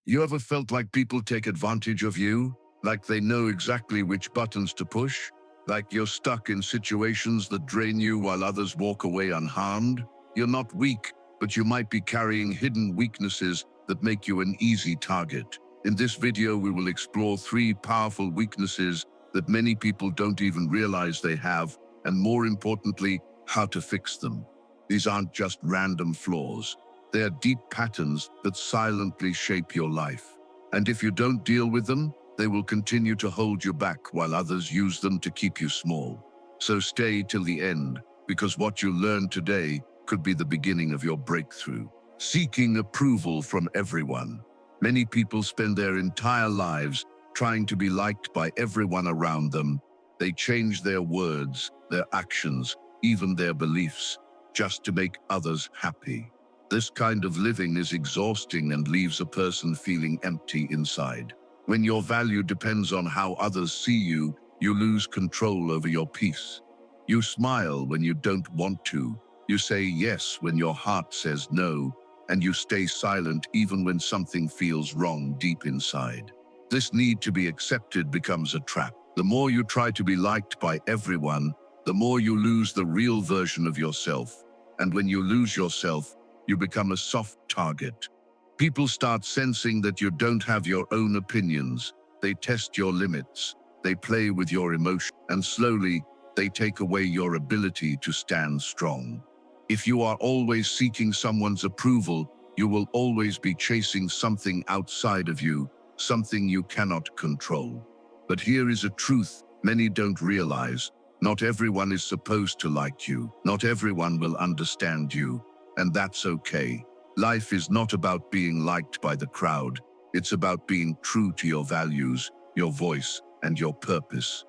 You ever felt like people take advantage of you? Like they know exactly which buttons to push? Like you're stuck in situations that drain you while others walk away unharmed? You're not weak, but you might be carrying hidden weaknesses that make you an easy target. In this video, we will explore 3 powerful weaknesses that many people don't even realize they have, and more importantly, how to fix them. These aren't just random flaws. They are deep patterns that silently shape your life. And if you don't deal with them, they will continue to hold you back while others use them to keep you small. So stay till the end, because what you learn today could be the beginning of your breakthrough. Seeking approval from everyone. Many people spend their entire lives trying to be liked by everyone around them. They change their words, their actions, even their beliefs, just to make others happy. This kind of living is exhausting and leaves a person feeling empty inside. When your value depends on how others see you, you lose control over your peace. You smile when you don't want to. You say yes when your heart says no, and you stay silent even when something feels wrong deep inside. This need to be accepted becomes a trap. The more you try to be liked by everyone, the more you lose the real version of yourself. And when you lose yourself, you become a soft target. People start sensing that you don't have your own opinions. They test your limits. They play with your emotions, and slowly, they take away your ability to stand strong. If you are always seeking someone's approval, you will always be chasing something outside of you, something you cannot control. But here is a truth many don't realize. Not everyone is supposed to like you. Not everyone will understand you. And that's okay. Life is not about being liked by the crowd. It's about being true to your values, your voice, and your purpose.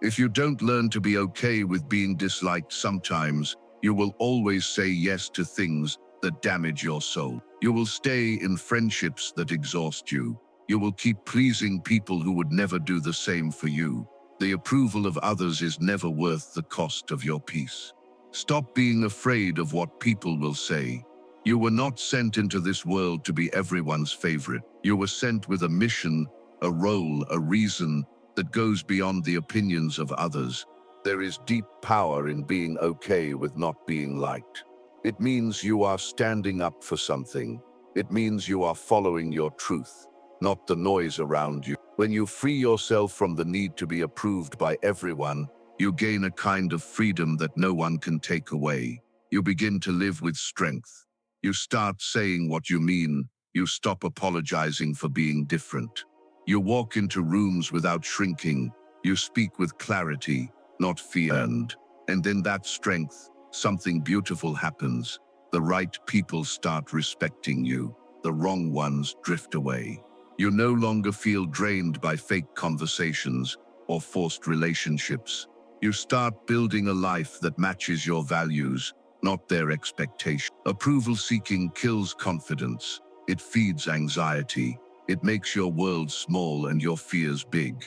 If you don't learn to be okay with being disliked sometimes, you will always say yes to things that damage your soul. You will stay in friendships that exhaust you. You will keep pleasing people who would never do the same for you. The approval of others is never worth the cost of your peace. Stop being afraid of what people will say. You were not sent into this world to be everyone's favorite. You were sent with a mission, a role, a reason that goes beyond the opinions of others. There is deep power in being okay with not being liked. It means you are standing up for something. It means you are following your truth, not the noise around you. When you free yourself from the need to be approved by everyone, you gain a kind of freedom that no one can take away. You begin to live with strength. You start saying what you mean. You stop apologizing for being different. You walk into rooms without shrinking. You speak with clarity, not fear. And in that strength, something beautiful happens. The right people start respecting you. The wrong ones drift away. You no longer feel drained by fake conversations or forced relationships. You start building a life that matches your values, not their expectations. Approval seeking kills confidence. It feeds anxiety. It makes your world small and your fears big.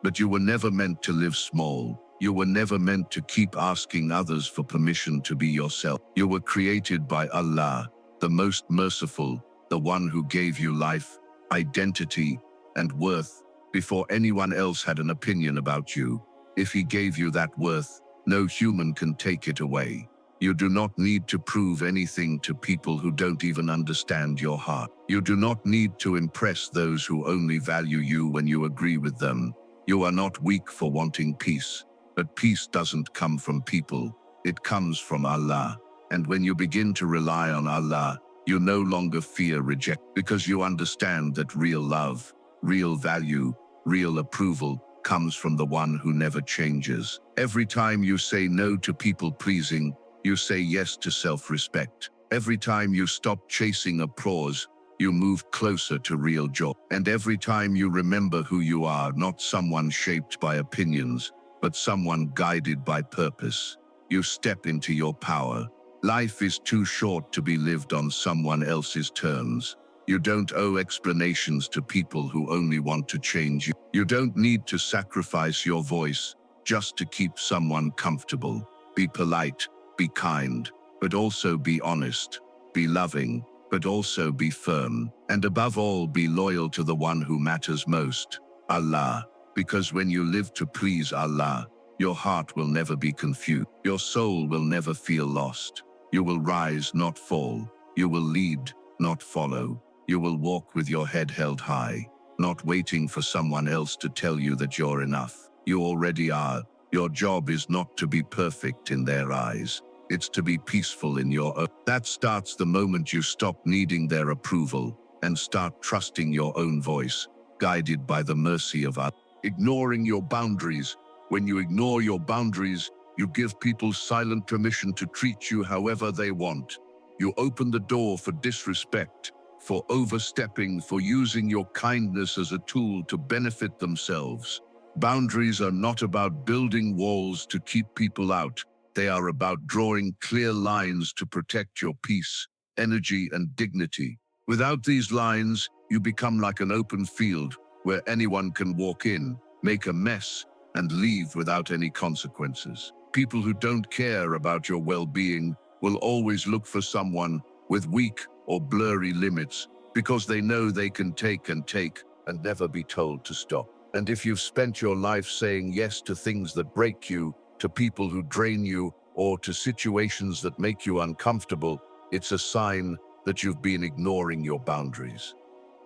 But you were never meant to live small. You were never meant to keep asking others for permission to be yourself. You were created by Allah, the most merciful, the one who gave you life, identity, and worth before anyone else had an opinion about you. If he gave you that worth, no human can take it away. You do not need to prove anything to people who don't even understand your heart. You do not need to impress those who only value you when you agree with them. You are not weak for wanting peace, but peace doesn't come from people. It comes from Allah. And when you begin to rely on Allah, you no longer fear rejection because you understand that real love, real value, real approval comes from the one who never changes. Every time you say no to people pleasing, you say yes to self-respect. Every time you stop chasing applause, you move closer to real joy. And every time you remember who you are, not someone shaped by opinions, but someone guided by purpose, you step into your power. Life is too short to be lived on someone else's terms. You don't owe explanations to people who only want to change you. You don't need to sacrifice your voice just to keep someone comfortable. Be polite, be kind, but also be honest, be loving, but also be firm. And above all, be loyal to the one who matters most, Allah. Because when you live to please Allah, your heart will never be confused. Your soul will never feel lost. You will rise, not fall. You will lead, not follow. You will walk with your head held high, not waiting for someone else to tell you that you're enough. You already are. Your job is not to be perfect in their eyes. It's to be peaceful in your own. That starts the moment you stop needing their approval and start trusting your own voice, guided by the mercy of Allah. Ignoring your boundaries. When you ignore your boundaries, you give people silent permission to treat you however they want. You open the door for disrespect, for overstepping, for using your kindness as a tool to benefit themselves. Boundaries are not about building walls to keep people out. They are about drawing clear lines to protect your peace, energy, and dignity. Without these lines, you become like an open field where anyone can walk in, make a mess, and leave without any consequences. People who don't care about your well-being will always look for someone with weak or blurry limits because they know they can take and never be told to stop. And if you've spent your life saying yes to things that break you, to people who drain you, or to situations that make you uncomfortable, it's a sign that you've been ignoring your boundaries.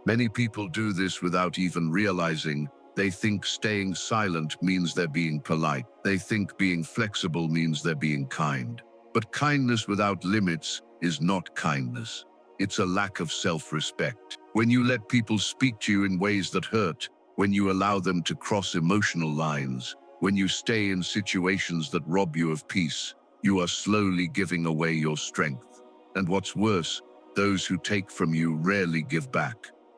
Many people do this without even realizing. They think staying silent means they're being polite. They think being flexible means they're being kind. But kindness without limits is not kindness. It's a lack of self-respect. When you let people speak to you in ways that hurt, when you allow them to cross emotional lines, when you stay in situations that rob you of peace, you are slowly giving away your strength. And what's worse, those who take from you rarely give back.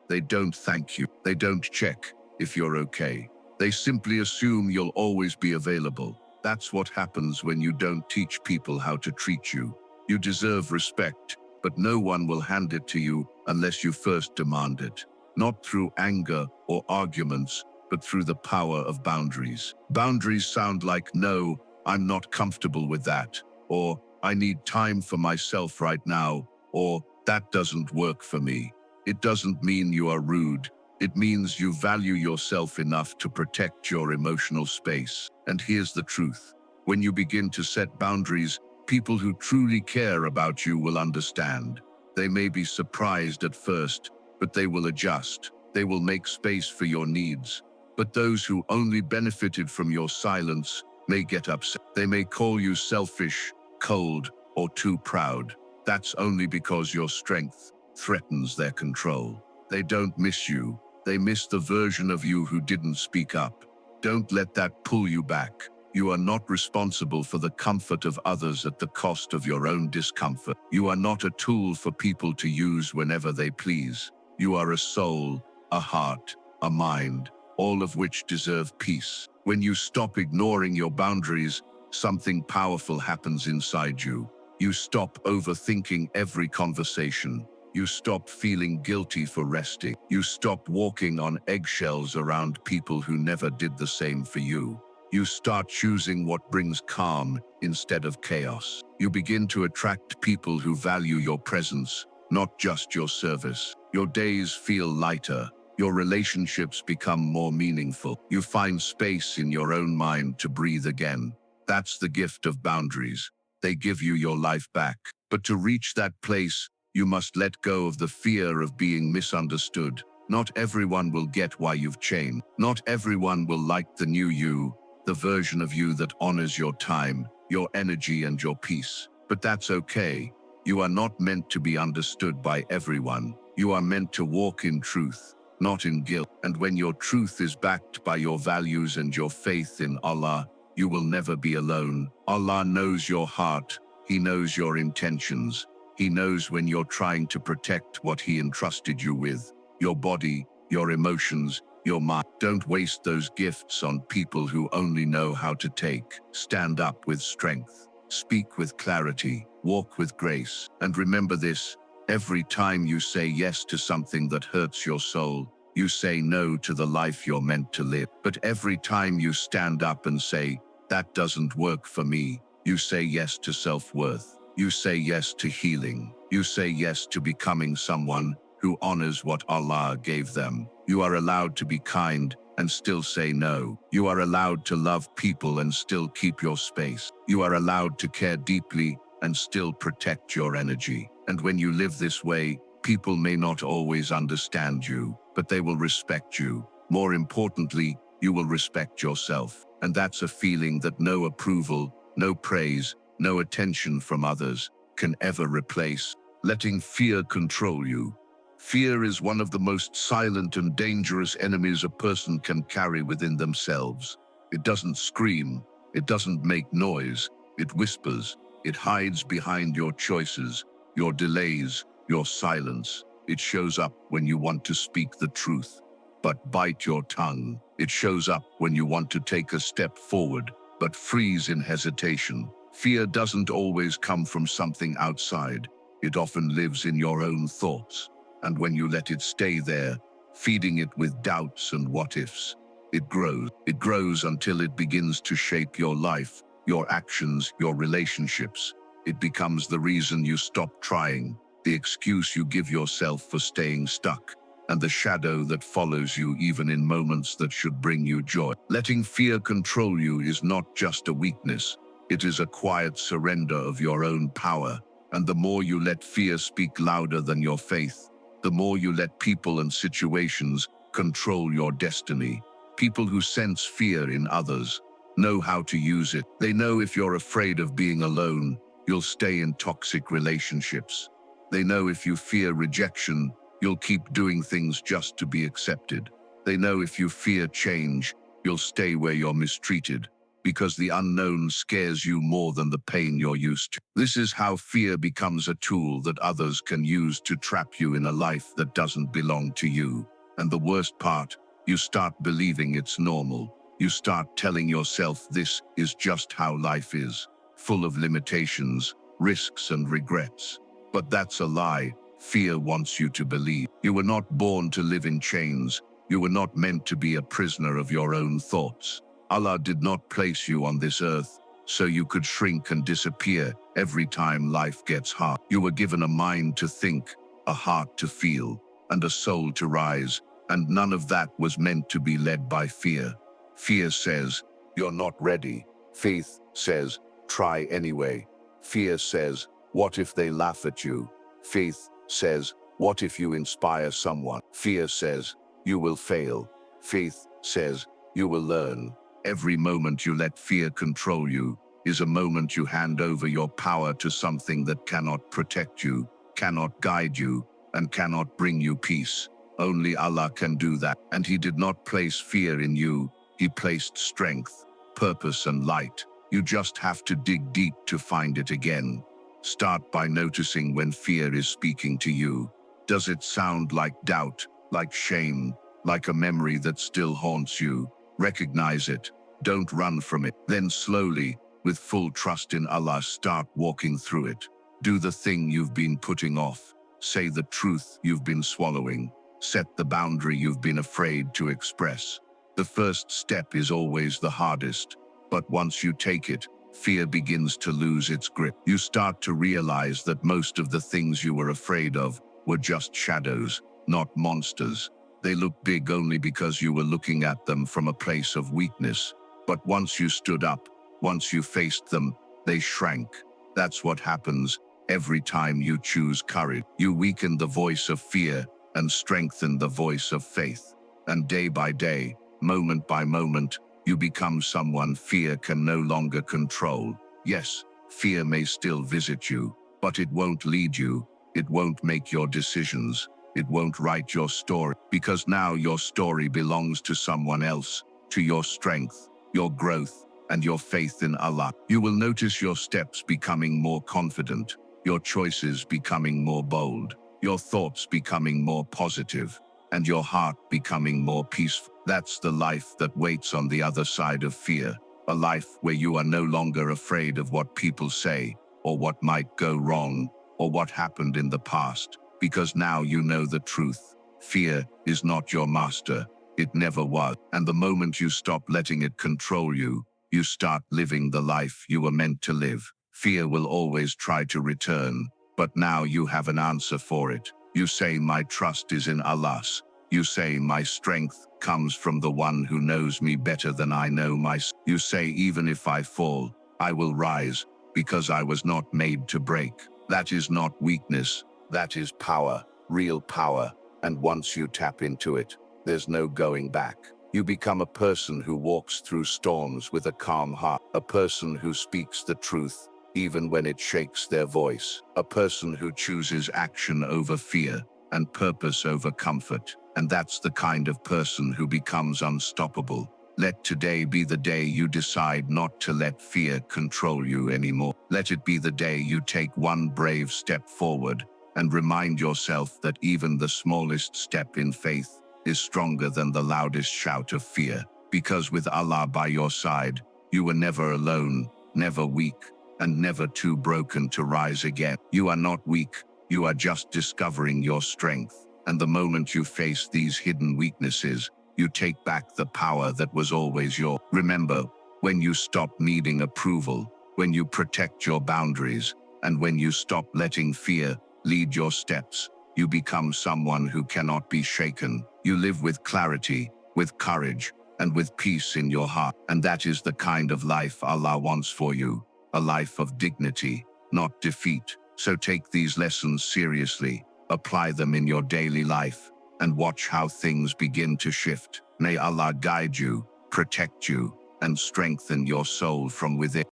They don't thank you. They don't check if you're okay. They simply assume you'll always be available. That's what happens when you don't teach people how to treat you. You deserve respect, but no one will hand it to you unless you first demand it. Not through anger or arguments, but through the power of boundaries. Boundaries sound like, no, I'm not comfortable with that, or I need time for myself right now, or that doesn't work for me. It doesn't mean you are rude. It means you value yourself enough to protect your emotional space. And here's the truth. When you begin to set boundaries, people who truly care about you will understand. They may be surprised at first, but they will adjust. They will make space for your needs. But those who only benefited from your silence may get upset. They may call you selfish, cold, or too proud. That's only because your strength threatens their control. They don't miss you. They miss the version of you who didn't speak up. Don't let that pull you back. You are not responsible for the comfort of others at the cost of your own discomfort. You are not a tool for people to use whenever they please. You are a soul, a heart, a mind, all of which deserve peace. When you stop ignoring your boundaries, something powerful happens inside you. You stop overthinking every conversation. You stop feeling guilty for resting. You stop walking on eggshells around people who never did the same for you. You start choosing what brings calm instead of chaos. You begin to attract people who value your presence, not just your service. Your days feel lighter. Your relationships become more meaningful. You find space in your own mind to breathe again. That's the gift of boundaries. They give you your life back. But to reach that place, you must let go of the fear of being misunderstood. Not everyone will get why you've changed. Not everyone will like the new you, the version of you that honors your time, your energy, and your peace. But that's okay. You are not meant to be understood by everyone. You are meant to walk in truth, not in guilt. And when your truth is backed by your values and your faith in Allah, you will never be alone. Allah knows your heart. He knows your intentions. He knows when you're trying to protect what He entrusted you with, your body, your emotions, your mind. Don't waste those gifts on people who only know how to take. Stand up with strength. Speak with clarity. Walk with grace. And remember this, every time you say yes to something that hurts your soul, you say no to the life you're meant to live. But every time you stand up and say, that doesn't work for me, you say yes to self-worth. You say yes to healing. You say yes to becoming someone who honors what Allah gave them. You are allowed to be kind and still say no. You are allowed to love people and still keep your space. You are allowed to care deeply and still protect your energy. And when you live this way, people may not always understand you, but they will respect you. More importantly, you will respect yourself. And that's a feeling that no approval, no praise, no attention from others can ever replace. Letting fear control you. Fear is one of the most silent and dangerous enemies a person can carry within themselves. It doesn't scream, it doesn't make noise, it whispers, it hides behind your choices, your delays, your silence. It shows up when you want to speak the truth, but bite your tongue. It shows up when you want to take a step forward, but freeze in hesitation. Fear doesn't always come from something outside. It often lives in your own thoughts. And when you let it stay there, feeding it with doubts and what-ifs, it grows. It grows until it begins to shape your life, your actions, your relationships. It becomes the reason you stop trying, the excuse you give yourself for staying stuck, and the shadow that follows you even in moments that should bring you joy. Letting fear control you is not just a weakness. It is a quiet surrender of your own power. And the more you let fear speak louder than your faith, the more you let people and situations control your destiny. People who sense fear in others know how to use it. They know if you're afraid of being alone, you'll stay in toxic relationships. They know if you fear rejection, you'll keep doing things just to be accepted. They know if you fear change, you'll stay where you're mistreated, because the unknown scares you more than the pain you're used to. This is how fear becomes a tool that others can use to trap you in a life that doesn't belong to you. And the worst part, you start believing it's normal. You start telling yourself this is just how life is, full of limitations, risks, and regrets. But that's a lie. Fear wants you to believe. You were not born to live in chains. You were not meant to be a prisoner of your own thoughts. Allah did not place you on this earth so you could shrink and disappear every time life gets hard. You were given a mind to think, a heart to feel, and a soul to rise, and none of that was meant to be led by fear. Fear says, you're not ready. Faith says, try anyway. Fear says, what if they laugh at you? Faith says, what if you inspire someone? Fear says, you will fail. Faith says, you will learn. Every moment you let fear control you is a moment you hand over your power to something that cannot protect you, cannot guide you, and cannot bring you peace. Only Allah can do that. And He did not place fear in you. He placed strength, purpose, and light. You just have to dig deep to find it again. Start by noticing when fear is speaking to you. Does it sound like doubt, like shame, like a memory that still haunts you? Recognize it. Don't run from it. Then slowly, with full trust in Allah, start walking through it. Do the thing you've been putting off. Say the truth you've been swallowing. Set the boundary you've been afraid to express. The first step is always the hardest, but once you take it, fear begins to lose its grip. You start to realize that most of the things you were afraid of were just shadows, not monsters. They looked big only because you were looking at them from a place of weakness. But once you stood up, once you faced them, they shrank. That's what happens every time you choose courage. You weaken the voice of fear and strengthen the voice of faith. And day by day, moment by moment, you become someone fear can no longer control. Yes, fear may still visit you, but it won't lead you. It won't make your decisions. It won't write your story, because now your story belongs to someone else, to your strength, your growth, and your faith in Allah. You will notice your steps becoming more confident, your choices becoming more bold, your thoughts becoming more positive, and your heart becoming more peaceful. That's the life that waits on the other side of fear, a life where you are no longer afraid of what people say, or what might go wrong, or what happened in the past, because now you know the truth. Fear is not your master. It never was. And the moment you stop letting it control you, you start living the life you were meant to live. Fear will always try to return, but now you have an answer for it. You say, my trust is in Allah. You say, my strength comes from the one who knows me better than I know myself. You say, even if I fall, I will rise, because I was not made to break. That is not weakness, that is power, real power. And once you tap into it, there's no going back. You become a person who walks through storms with a calm heart, a person who speaks the truth, even when it shakes their voice, a person who chooses action over fear and purpose over comfort. And that's the kind of person who becomes unstoppable. Let today be the day you decide not to let fear control you anymore. Let it be the day you take one brave step forward and remind yourself that even the smallest step in faith is stronger than the loudest shout of fear. Because with Allah by your side, you were never alone, never weak, and never too broken to rise again. You are not weak, you are just discovering your strength. And the moment you face these hidden weaknesses, you take back the power that was always yours. Remember, when you stop needing approval, when you protect your boundaries, and when you stop letting fear lead your steps, you become someone who cannot be shaken. You live with clarity, with courage, and with peace in your heart. And that is the kind of life Allah wants for you, a life of dignity, not defeat. So take these lessons seriously, apply them in your daily life, and watch how things begin to shift. May Allah guide you, protect you, and strengthen your soul from within.